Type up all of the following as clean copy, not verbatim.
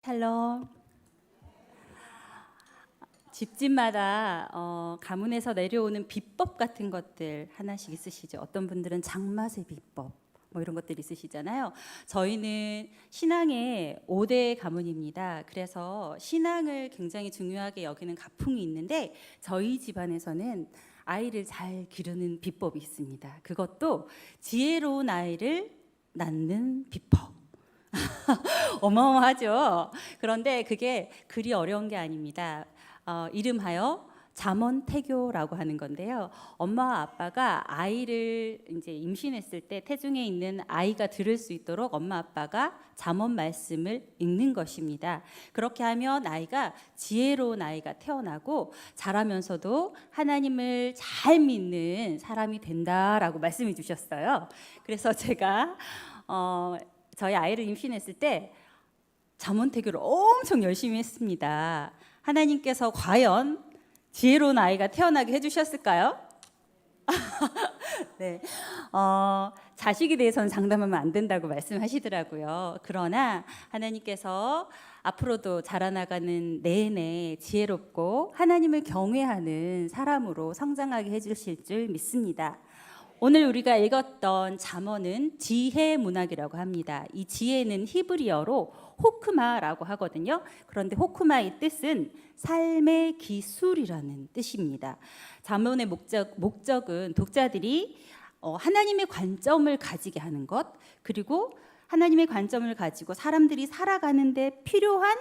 샬롬. 집집마다 가문에서 내려오는 비법 같은 것들 하나씩 있으시죠. 어떤 분들은 장맛의 비법 뭐 이런 것들 있으시잖아요. 저희는 신앙의 5대 가문입니다. 그래서 신앙을 굉장히 중요하게 여기는 가풍이 있는데 저희 집안에서는 아이를 잘 기르는 비법이 있습니다. 그것도 지혜로운 아이를 낳는 비법. 어마어마하죠. 그런데 그게 그리 어려운 게 아닙니다. 이름하여 잠언태교라고 하는 건데요. 엄마와 아빠가 아이를 이제 임신했을 때 태중에 있는 아이가 들을 수 있도록 엄마 아빠가 잠언 말씀을 읽는 것입니다. 그렇게 하면 아이가 지혜로운 아이가 태어나고 자라면서도 하나님을 잘 믿는 사람이 된다라고 말씀해 주셨어요. 그래서 제가 저희 아이를 임신했을 때 잠언태교를 엄청 열심히 했습니다. 하나님께서 과연 지혜로운 아이가 태어나게 해주셨을까요? 네, 자식에 대해서는 장담하면 안 된다고 말씀하시더라고요. 그러나 하나님께서 앞으로도 자라나가는 내내 지혜롭고 하나님을 경외하는 사람으로 성장하게 해주실 줄 믿습니다. 오늘 우리가 읽었던 잠언은 지혜 문학이라고 합니다. 이 지혜는 히브리어로 호크마라고 하거든요. 그런데 호크마의 뜻은 삶의 기술이라는 뜻입니다. 잠언의 목적은 독자들이 하나님의 관점을 가지게 하는 것, 그리고 하나님의 관점을 가지고 사람들이 살아가는데 필요한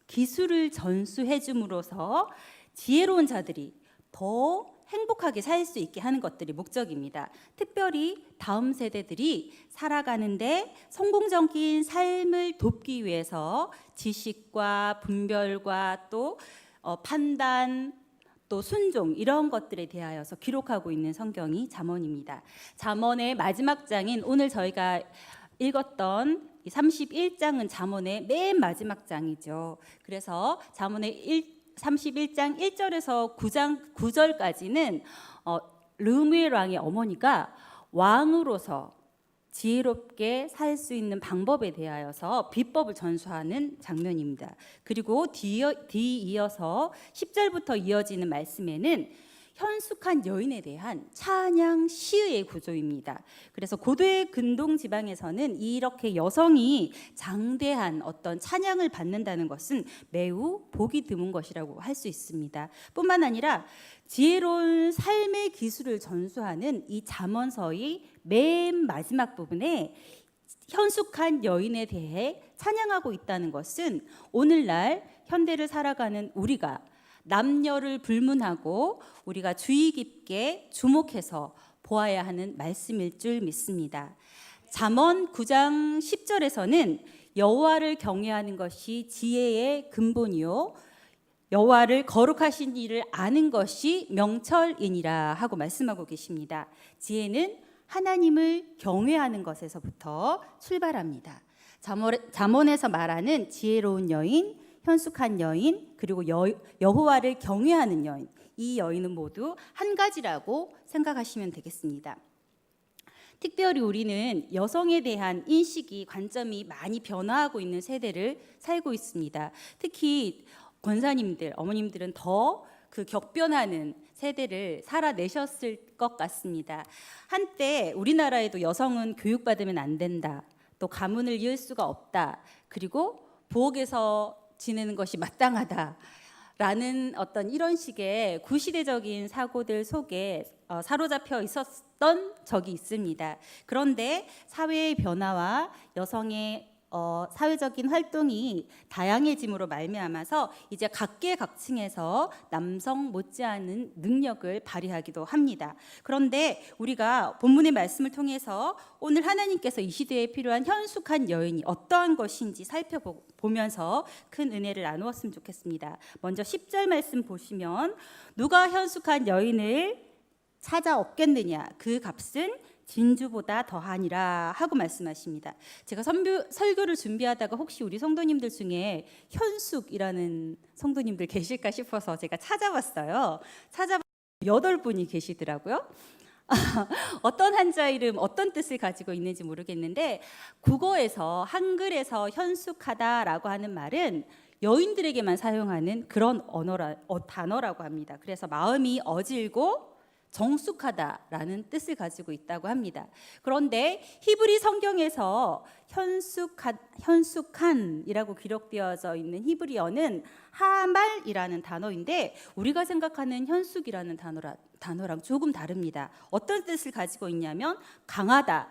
기술을 전수해 줌으로써 지혜로운 자들이 더 행복하게 살 수 있게 하는 것들이 목적입니다. 특별히 다음 세대들이 살아가는데 성공적인 삶을 돕기 위해서 지식과 분별과 또 판단, 또 순종 이런 것들에 대하여서 기록하고 있는 성경이 잠언입니다. 잠언의 마지막 장인 오늘 저희가 읽었던 31장은 잠언의 맨 마지막 장이죠. 그래서 잠언의 31장 1절에서 9절까지는 르무엘 왕의 어머니가 왕으로서 지혜롭게 살 수 있는 방법에 대하여서 비법을 전수하는 장면입니다. 그리고 뒤이어서 10절부터 이어지는 말씀에는 현숙한 여인에 대한 찬양 시의 구조입니다. 그래서 고대 근동 지방에서는 이렇게 여성이 장대한 어떤 찬양을 받는다는 것은 매우 보기 드문 것이라고 할 수 있습니다. 뿐만 아니라 지혜로운 삶의 기술을 전수하는 이 잠언서의 맨 마지막 부분에 현숙한 여인에 대해 찬양하고 있다는 것은 오늘날 현대를 살아가는 우리가 남녀를 불문하고 우리가 주의 깊게 주목해서 보아야 하는 말씀일 줄 믿습니다. 잠언 9장 10절에서는 여호와를 경외하는 것이 지혜의 근본이요 여호와를 거룩하신 일을 아는 것이 명철이니라 하고 말씀하고 계십니다. 지혜는 하나님을 경외하는 것에서부터 출발합니다. 잠언에서 말하는 지혜로운 여인, 현숙한 여인, 그리고 여호와를 경외하는 여인, 이 여인은 모두 한 가지라고 생각하시면 되겠습니다. 특별히 우리는 여성에 대한 인식이 관점이 많이 변화하고 있는 세대를 살고 있습니다. 특히 권사님들, 어머님들은 더 그 격변하는 세대를 살아내셨을 것 같습니다. 한때 우리나라에도 여성은 교육받으면 안 된다, 또 가문을 이을 수가 없다, 그리고 부엌에서 지내는 것이 마땅하다라는 어떤 이런 식의 구시대적인 사고들 속에 사로잡혀 있었던 적이 있습니다. 그런데 사회의 변화와 여성의 사회적인 활동이 다양해짐으로 말미암아서 이제 각계각층에서 남성 못지않은 능력을 발휘하기도 합니다. 그런데 우리가 본문의 말씀을 통해서 오늘 하나님께서 이 시대에 필요한 현숙한 여인이 어떠한 것인지 살펴보면서 큰 은혜를 나누었으면 좋겠습니다. 먼저 10절 말씀 보시면 누가 현숙한 여인을 찾아 얻겠느냐, 그 값은 진주보다 더하니라 하고 말씀하십니다. 제가 설교를 준비하다가 혹시 우리 성도님들 중에 현숙이라는 성도님들 계실까 싶어서 제가 찾아봤어요. 8분이 계시더라고요. 어떤 한자 이름 어떤 뜻을 가지고 있는지 모르겠는데 국어에서 한글에서 현숙하다라고 하는 말은 여인들에게만 사용하는 그런 단어라고 합니다. 그래서 마음이 어질고 정숙하다라는 뜻을 가지고 있다고 합니다. 그런데 히브리 성경에서 현숙한이라고 기록되어져 있는 히브리어는 하말이라는 단어인데 우리가 생각하는 현숙이라는 단어랑 조금 다릅니다. 어떤 뜻을 가지고 있냐면 강하다,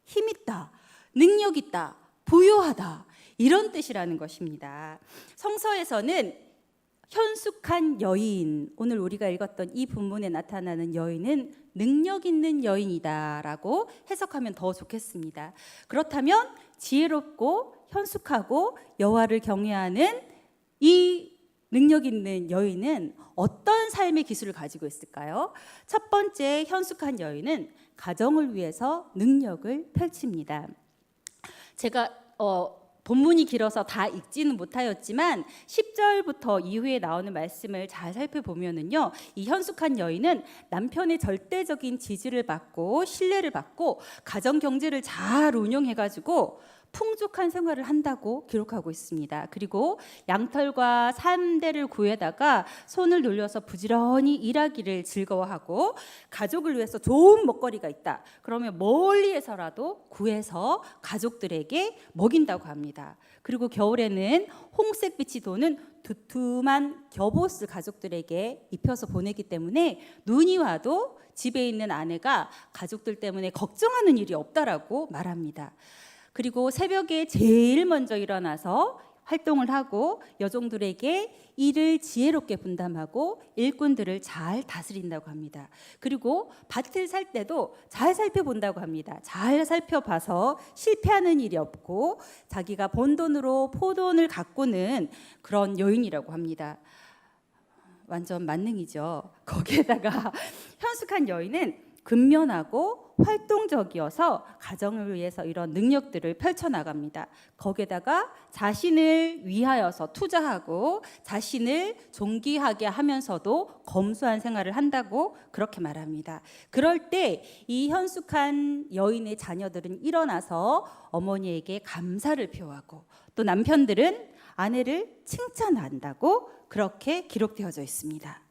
힘있다, 능력있다, 부유하다 이런 뜻이라는 것입니다. 성서에서는 현숙한 여인, 오늘 우리가 읽었던 이 본문에 나타나는 여인은 능력 있는 여인이다라고 해석하면 더 좋겠습니다. 그렇다면 지혜롭고 현숙하고 여호와를 경외하는 이 능력 있는 여인은 어떤 삶의 기술을 가지고 있을까요? 첫 번째 현숙한 여인은 가정을 위해서 능력을 펼칩니다. 제가 본문이 길어서 다 읽지는 못하였지만 10절부터 이후에 나오는 말씀을 잘 살펴보면은요, 이 현숙한 여인은 남편의 절대적인 지지를 받고 신뢰를 받고 가정 경제를 잘 운영해가지고 풍족한 생활을 한다고 기록하고 있습니다. 그리고 양털과 삼대를 구해다가 손을 돌려서 부지런히 일하기를 즐거워하고 가족을 위해서 좋은 먹거리가 있다. 그러면 멀리에서라도 구해서 가족들에게 먹인다고 합니다. 그리고 겨울에는 홍색빛이 도는 두툼한 겹옷을 가족들에게 입혀서 보내기 때문에 눈이 와도 집에 있는 아내가 가족들 때문에 걱정하는 일이 없다라고 말합니다. 그리고 새벽에 제일 먼저 일어나서 활동을 하고 여종들에게 일을 지혜롭게 분담하고 일꾼들을 잘 다스린다고 합니다. 그리고 밭을 살 때도 잘 살펴본다고 합니다. 잘 살펴봐서 실패하는 일이 없고 자기가 번 돈으로 포돈을 가꾸는 그런 여인이라고 합니다. 완전 만능이죠. 거기에다가 현숙한 여인은 근면하고 활동적이어서 가정을 위해서 이런 능력들을 펼쳐나갑니다. 거기에다가 자신을 위하여서 투자하고 자신을 존귀하게 하면서도 검소한 생활을 한다고 그렇게 말합니다. 그럴 때 이 현숙한 여인의 자녀들은 일어나서 어머니에게 감사를 표하고 또 남편들은 아내를 칭찬한다고 그렇게 기록되어져 있습니다.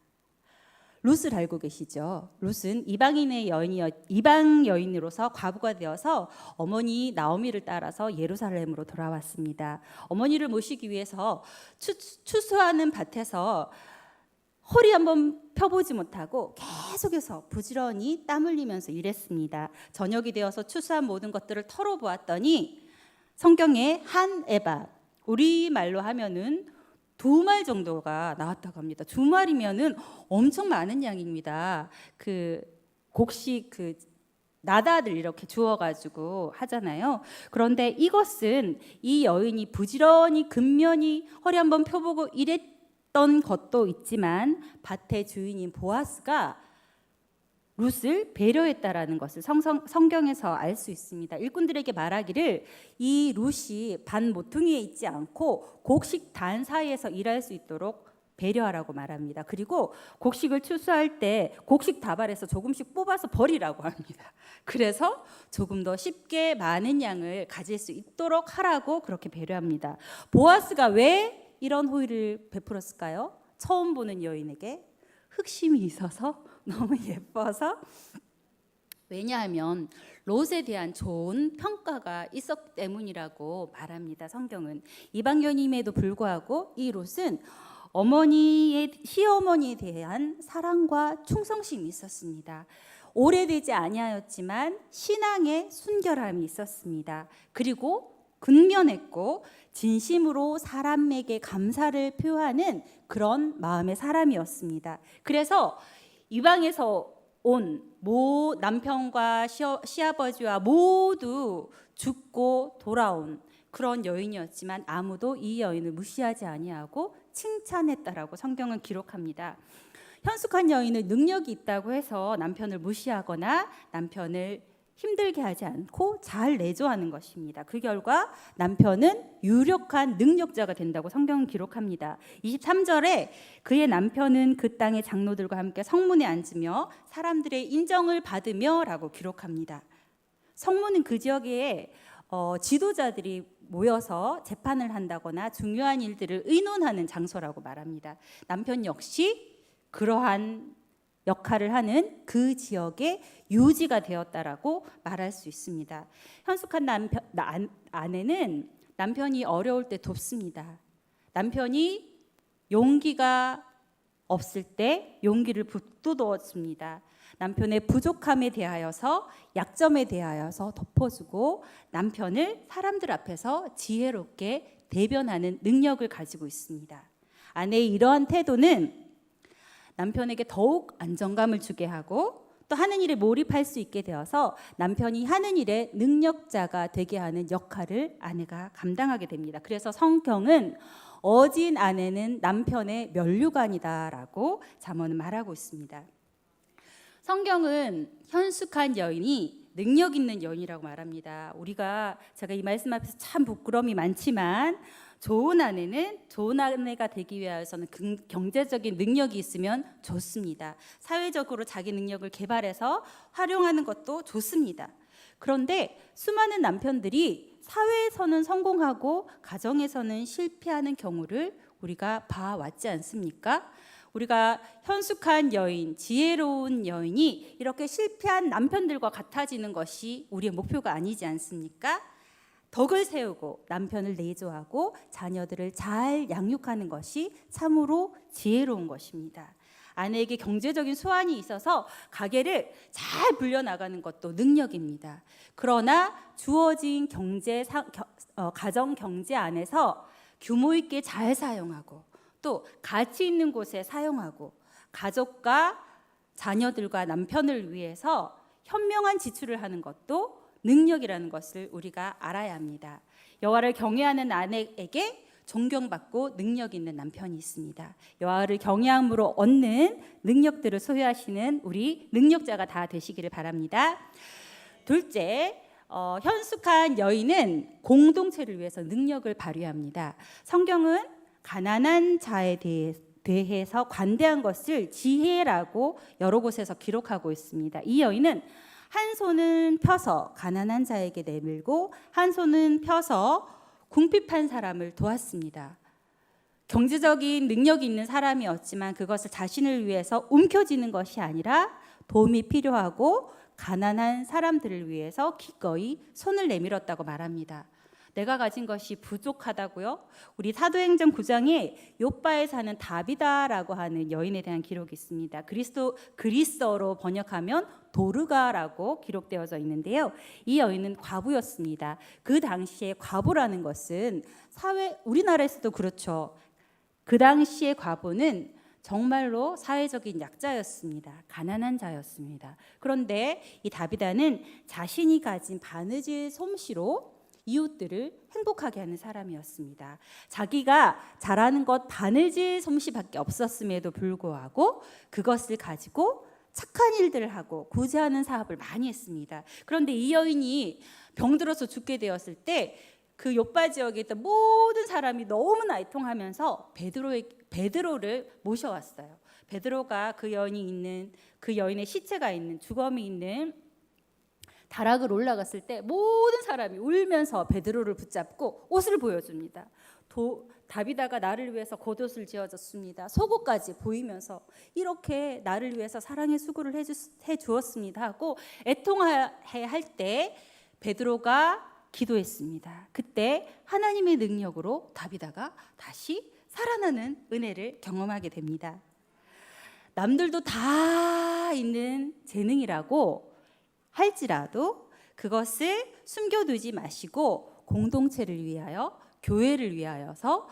룻을 알고 계시죠? 룻은 이방 여인으로서 과부가 되어서 어머니 나오미를 따라서 예루살렘으로 돌아왔습니다. 어머니를 모시기 위해서 추수하는 밭에서 허리 한번 펴보지 못하고 계속해서 부지런히 땀 흘리면서 일했습니다. 저녁이 되어서 추수한 모든 것들을 털어보았더니 성경에 한 에바, 우리말로 하면은 2말 정도가 나왔다고 합니다. 2말이면은 엄청 많은 양입니다. 곡식 나다들 이렇게 주워가지고 하잖아요. 그런데 이것은 이 여인이 부지런히 근면히 허리 한번 펴보고 일했던 것도 있지만 밭의 주인인 보아스가 룻을 배려했다라는 것을 성경에서 알 수 있습니다. 일꾼들에게 말하기를 이 룻이 밭 모퉁이에 있지 않고 곡식 단 사이에서 일할 수 있도록 배려하라고 말합니다. 그리고 곡식을 추수할 때 곡식 다발에서 조금씩 뽑아서 버리라고 합니다. 그래서 조금 더 쉽게 많은 양을 가질 수 있도록 하라고 그렇게 배려합니다. 보아스가 왜 이런 호의를 베풀었을까요? 처음 보는 여인에게 흑심이 있어서 너무 예뻐서, 왜냐하면 롯에 대한 좋은 평가가 있었기 때문이라고 말합니다. 성경은 이방인임에도 불구하고 이 롯은 시어머니에 대한 사랑과 충성심이 있었습니다. 오래되지 아니하였지만 신앙의 순결함이 있었습니다. 그리고 근면했고 진심으로 사람에게 감사를 표하는 그런 마음의 사람이었습니다. 그래서 이방에서 온 남편과 시아버지와 모두 죽고 돌아온 그런 여인이었지만 아무도 이 여인을 무시하지 아니하고 칭찬했다라고 성경은 기록합니다. 현숙한 여인은 능력이 있다고 해서 남편을 무시하거나 남편을 힘들게 하지 않고 잘 내조하는 것입니다. 그 결과 남편은 유력한 능력자가 된다고 성경은 기록합니다. 23절에 그의 남편은 그 땅의 장로들과 함께 성문에 앉으며 사람들의 인정을 받으며 라고 기록합니다. 성문은 그 지역에 지도자들이 모여서 재판을 한다거나 중요한 일들을 의논하는 장소라고 말합니다. 남편 역시 그러한 역할을 하는 그 지역의 유지가 되었다라고 말할 수 있습니다. 현숙한 아내는 남편이 어려울 때 돕습니다. 남편이 용기가 없을 때 용기를 북돋워줍니다. 남편의 부족함에 대하여서, 약점에 대하여서 덮어주고 남편을 사람들 앞에서 지혜롭게 대변하는 능력을 가지고 있습니다. 아내의 이러한 태도는 남편에게 더욱 안정감을 주게 하고 또 하는 일에 몰입할 수 있게 되어서 남편이 하는 일에 능력자가 되게 하는 역할을 아내가 감당하게 됩니다. 그래서 성경은 어진 아내는 남편의 면류관이다라고 잠언은 말하고 있습니다. 성경은 현숙한 여인이 능력 있는 여인이라고 말합니다. 제가 이 말씀 앞에서 참 부끄러움이 많지만 좋은 아내가 되기 위해서는 경제적인 능력이 있으면 좋습니다. 사회적으로 자기 능력을 개발해서 활용하는 것도 좋습니다. 그런데 수많은 남편들이 사회에서는 성공하고 가정에서는 실패하는 경우를 우리가 봐왔지 않습니까? 우리가 현숙한 여인, 지혜로운 여인이 이렇게 실패한 남편들과 같아지는 것이 우리의 목표가 아니지 않습니까? 덕을 세우고 남편을 내조하고 자녀들을 잘 양육하는 것이 참으로 지혜로운 것입니다. 아내에게 경제적인 수완이 있어서 가게를 잘 불려나가는 것도 능력입니다. 그러나 주어진 가정 경제 안에서 규모 있게 잘 사용하고 또 가치 있는 곳에 사용하고 가족과 자녀들과 남편을 위해서 현명한 지출을 하는 것도 능력이라는 것을 우리가 알아야 합니다. 여호와를 경외하는 아내에게 존경받고 능력 있는 남편이 있습니다. 여호와를 경외함으로 얻는 능력들을 소유하시는 우리 능력자가 다 되시기를 바랍니다. 둘째, 현숙한 여인은 공동체를 위해서 능력을 발휘합니다. 성경은 가난한 자에 대해서 관대한 것을 지혜라고 여러 곳에서 기록하고 있습니다. 이 여인은 한 손은 펴서 가난한 자에게 내밀고 한 손은 펴서 궁핍한 사람을 도왔습니다. 경제적인 능력이 있는 사람이었지만 그것을 자신을 위해서 움켜쥐는 것이 아니라 도움이 필요하고 가난한 사람들을 위해서 기꺼이 손을 내밀었다고 말합니다. 내가 가진 것이 부족하다고요? 우리 사도행전 9장에 욥바에 사는 다비다라고 하는 여인에 대한 기록이 있습니다. 그리스어로 번역하면 도르가라고 기록되어져 있는데요. 이 여인은 과부였습니다. 그 당시에 과부라는 것은 우리나라에서도 그렇죠. 그 당시의 과부는 정말로 사회적인 약자였습니다. 가난한 자였습니다. 그런데 이 다비다는 자신이 가진 바느질 솜씨로 이웃들을 행복하게 하는 사람이었습니다. 자기가 잘하는 것 바느질 솜씨밖에 없었음에도 불구하고 그것을 가지고 착한 일들을 하고 구제하는 사업을 많이 했습니다. 그런데 이 여인이 병들어서 죽게 되었을 때 그 욥바 지역에 있던 모든 사람이 너무나 애통하면서 베드로를 모셔왔어요. 베드로가 그 여인의 시체가 있는 주검이 있는 다락을 올라갔을 때 모든 사람이 울면서 베드로를 붙잡고 옷을 보여줍니다. 다비다가 나를 위해서 겉옷을 지어줬습니다. 속옷까지 보이면서 이렇게 나를 위해서 사랑의 수고를 해주었습니다 하고 애통해 할 때 베드로가 기도했습니다. 그때 하나님의 능력으로 다비다가 다시 살아나는 은혜를 경험하게 됩니다. 남들도 다 있는 재능이라고 할지라도 그것을 숨겨두지 마시고 공동체를 위하여 교회를 위하여서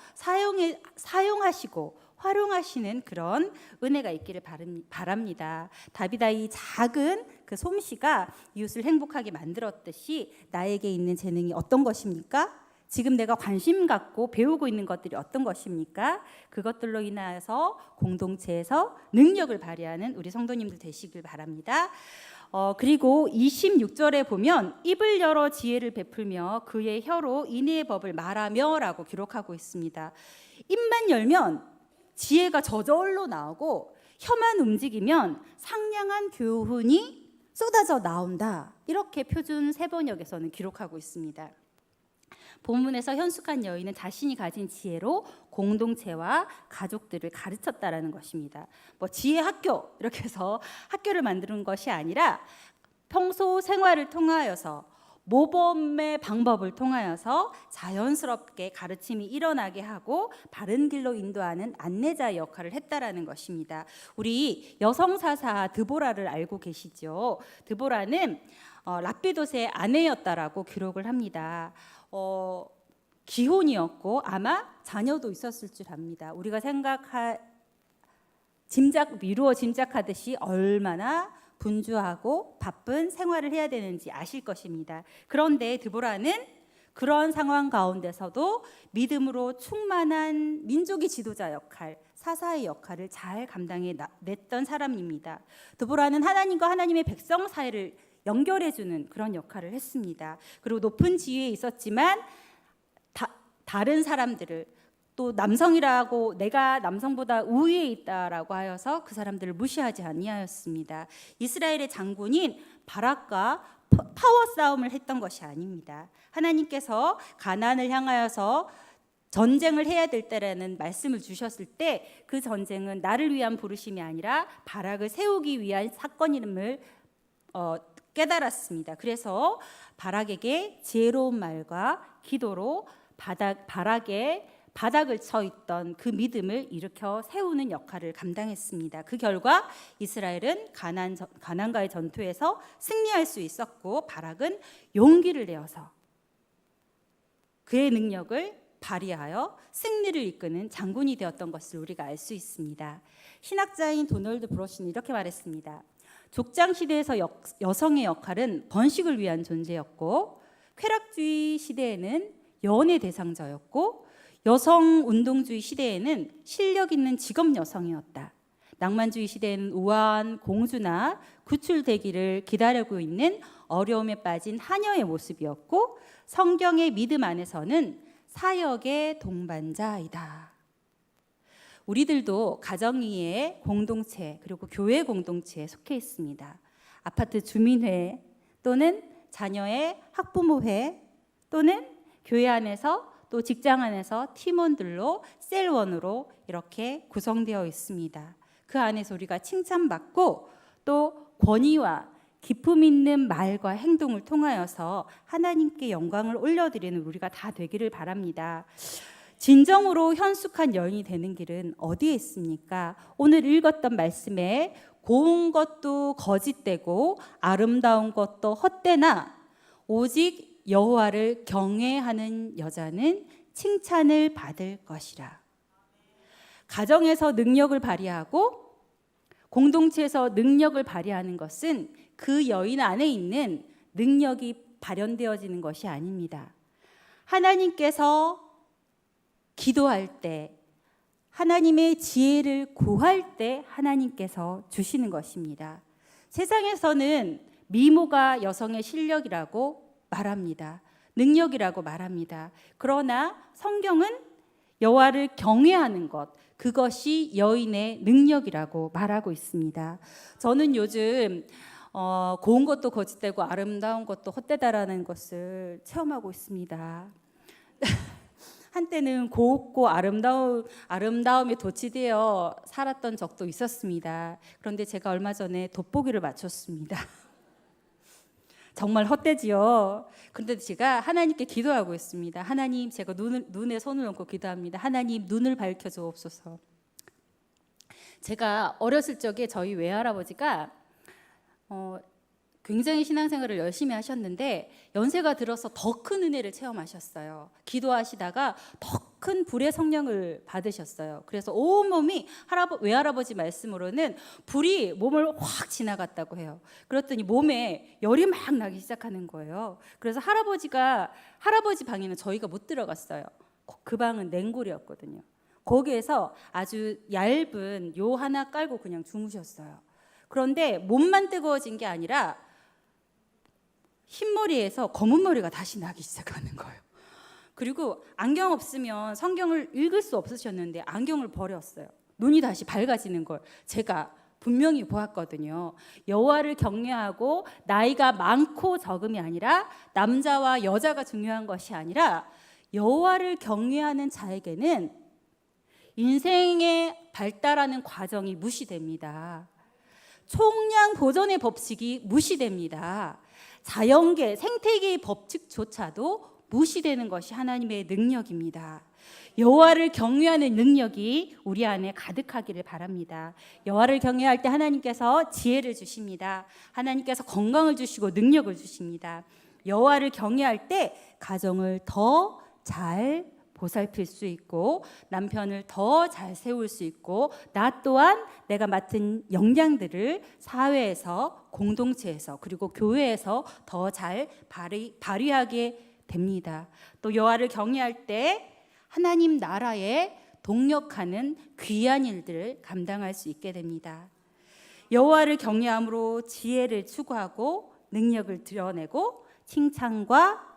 사용하시고 활용하시는 그런 은혜가 있기를 바랍니다. 다비다의 작은 그 솜씨가 이웃을 행복하게 만들었듯이 나에게 있는 재능이 어떤 것입니까? 지금 내가 관심 갖고 배우고 있는 것들이 어떤 것입니까? 그것들로 인하여서 공동체에서 능력을 발휘하는 우리 성도님들 되시길 바랍니다. 그리고 26절에 보면 입을 열어 지혜를 베풀며 그의 혀로 인의의 법을 말하며 라고 기록하고 있습니다. 입만 열면 지혜가 저절로 나오고 혀만 움직이면 상냥한 교훈이 쏟아져 나온다. 이렇게 표준 세번역에서는 기록하고 있습니다. 본문에서 현숙한 여인은 자신이 가진 지혜로 공동체와 가족들을 가르쳤다라는 것입니다. 지혜 학교 이렇게 해서 학교를 만드는 것이 아니라 평소 생활을 통하여서 모범의 방법을 통하여서 자연스럽게 가르침이 일어나게 하고 바른 길로 인도하는 안내자의 역할을 했다라는 것입니다. 우리 여성 사사 드보라를 알고 계시죠? 드보라는 랍비돗의 아내였다라고 기록을 합니다. 기혼이었고 아마 자녀도 있었을 줄 압니다. 우리가 미루어 짐작하듯이 얼마나 분주하고 바쁜 생활을 해야 되는지 아실 것입니다. 그런데 드보라는 그런 상황 가운데서도 믿음으로 충만한 민족의 지도자 역할, 사사의 역할을 잘 감당해냈던 사람입니다. 드보라는 하나님과 하나님의 백성 사이를 연결해주는 그런 역할을 했습니다. 그리고 높은 지위에 있었지만 다른 사람들을 또 남성이라고 내가 남성보다 우위에 있다라고 하여서 그 사람들을 무시하지 아니하였습니다. 이스라엘의 장군인 바락과 파워 싸움을 했던 것이 아닙니다. 하나님께서 가나안을 향하여서 전쟁을 해야 될 때라는 말씀을 주셨을 때 그 전쟁은 나를 위한 부르심이 아니라 바락을 세우기 위한 사건임을 깨달았습니다. 그래서 바락에게 지혜로운 말과 기도로 바닥을 쳐 있던 그 믿음을 일으켜 세우는 역할을 감당했습니다. 그 결과 이스라엘은 가나안과의 전투에서 승리할 수 있었고 바락은 용기를 내어서 그의 능력을 발휘하여 승리를 이끄는 장군이 되었던 것을 우리가 알 수 있습니다. 신학자인 도널드 브로시는 이렇게 말했습니다. 족장 시대에서 여성의 역할은 번식을 위한 존재였고 쾌락주의 시대에는 연애 대상자였고 여성운동주의 시대에는 실력 있는 직업 여성이었다. 낭만주의 시대에는 우아한 공주나 구출되기를 기다리고 있는 어려움에 빠진 하녀의 모습이었고 성경의 믿음 안에서는 사역의 동반자이다. 우리들도 가정이의 공동체 그리고 교회 공동체에 속해 있습니다. 아파트 주민회 또는 자녀의 학부모회 또는 교회 안에서 또 직장 안에서 팀원들로 셀원으로 이렇게 구성되어 있습니다. 그 안에서 우리가 칭찬받고 또 권위와 기품 있는 말과 행동을 통하여서 하나님께 영광을 올려드리는 우리가 다 되기를 바랍니다. 진정으로 현숙한 여인이 되는 길은 어디에 있습니까? 오늘 읽었던 말씀에 고운 것도 거짓되고 아름다운 것도 헛되나 오직 여호와를 경외하는 여자는 칭찬을 받을 것이라. 가정에서 능력을 발휘하고 공동체에서 능력을 발휘하는 것은 그 여인 안에 있는 능력이 발현되어지는 것이 아닙니다. 하나님께서 기도할 때, 하나님의 지혜를 구할 때 하나님께서 주시는 것입니다. 세상에서는 미모가 여성의 실력이라고 말합니다. 능력이라고 말합니다. 그러나 성경은 여호와를 경외하는 것, 그것이 여인의 능력이라고 말하고 있습니다. 저는 요즘 고운 것도 거짓되고 아름다운 것도 헛되다라는 것을 체험하고 있습니다. 한때는 고혹고 아름다움에 도취되어 살았던 적도 있었습니다. 그런데 제가 얼마 전에 돋보기를 맞췄습니다. 정말 헛되지요. 그런데 제가 하나님께 기도하고 있습니다. 하나님, 제가 눈에 손을 얹고 기도합니다. 하나님, 눈을 밝혀 주옵소서. 제가 어렸을 적에 저희 외할아버지가 굉장히 신앙생활을 열심히 하셨는데 연세가 들어서 더 큰 은혜를 체험하셨어요. 기도하시다가 더 큰 불의 성령을 받으셨어요. 그래서 온몸이 외할아버지 말씀으로는 불이 몸을 확 지나갔다고 해요. 그랬더니 몸에 열이 막 나기 시작하는 거예요. 그래서 할아버지 방에는 저희가 못 들어갔어요. 그 방은 냉골이었거든요. 거기에서 아주 얇은 요 하나 깔고 그냥 주무셨어요. 그런데 몸만 뜨거워진 게 아니라 흰머리에서 검은 머리가 다시 나기 시작하는 거예요. 그리고 안경 없으면 성경을 읽을 수 없으셨는데 안경을 버렸어요. 눈이 다시 밝아지는 걸 제가 분명히 보았거든요. 여호와를 경외하고 나이가 많고 적음이 아니라 남자와 여자가 중요한 것이 아니라 여호와를 경외하는 자에게는 인생의 발달하는 과정이 무시됩니다. 총량 보존의 법칙이 무시됩니다. 자연계, 생태계의 법칙조차도 무시되는 것이 하나님의 능력입니다. 여호와를 경외하는 능력이 우리 안에 가득하기를 바랍니다. 여호와를 경외할 때 하나님께서 지혜를 주십니다. 하나님께서 건강을 주시고 능력을 주십니다. 여호와를 경외할 때 가정을 더 잘 보살필 수 있고 남편을 더 잘 세울 수 있고 나 또한 내가 맡은 역량들을 사회에서 공동체에서 그리고 교회에서 더 잘 발휘하게 됩니다. 또 여호와를 경외할 때 하나님 나라에 동역하는 귀한 일들을 감당할 수 있게 됩니다. 여호와를 경외함으로 지혜를 추구하고 능력을 드러내고 칭찬과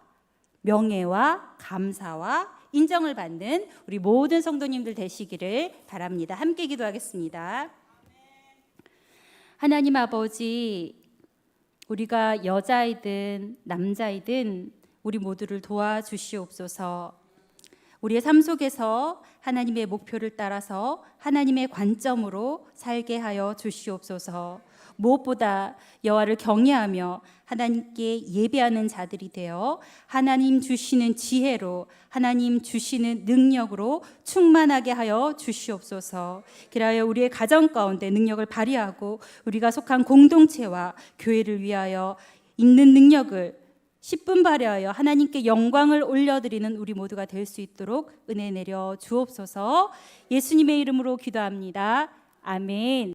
명예와 감사와 인정을 받는 우리 모든 성도님들 되시기를 바랍니다. 함께 기도하겠습니다. 하나님 아버지, 우리가 여자이든 남자이든 우리 모두를 도와주시옵소서. 우리의 삶 속에서 하나님의 목표를 따라서 하나님의 관점으로 살게 하여 주시옵소서. 무엇보다 여호와를 경외하며 하나님께 예배하는 자들이 되어 하나님 주시는 지혜로 하나님 주시는 능력으로 충만하게 하여 주시옵소서. 그리하여 우리의 가정 가운데 능력을 발휘하고 우리가 속한 공동체와 교회를 위하여 있는 능력을 10분 발휘하여 하나님께 영광을 올려드리는 우리 모두가 될 수 있도록 은혜 내려 주옵소서. 예수님의 이름으로 기도합니다. 아멘.